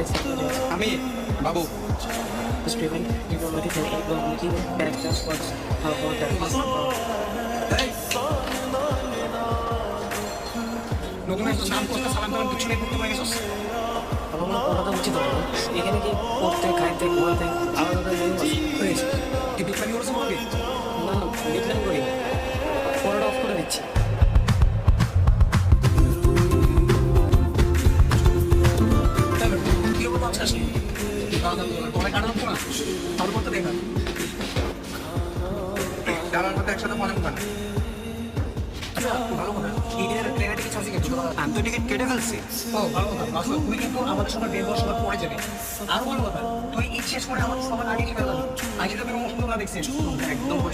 Yes, আমি বাবু just prevent equality and equality characters words how about that নতুন একটা নাম করতে সালাম দালাম কিছু নেই করতে পারে গেছিস আমার ওটা তো উচিত হবে এখানে কি পড়তে খাইতে ঘুমাতে আলাদা হয়েছে কি বিজ্ঞানী ওরসম হবে না দেখলেন করি পড়াটা অফ করে দিচ্ছি কি হবে ভাবছিস তোমায় কাটানো না আমার করতে দেখা যারার মধ্যে একসাথে মনে হয় না ভালো কথা ঈদের ট্রেনে কিছু আছে কিছু আমি তো টিকিট কেটে ফেলছি ও ভালো কথা আসলে তুই কিন্তু আমাদের সবার বের বসার পরে যাবে আরো ভালো কথা তুই ঈদ শেষ করে আমাদের সবার আগে খেতে যাবি আগে তো বেরোনো সুন্দর না দেখছিস একদম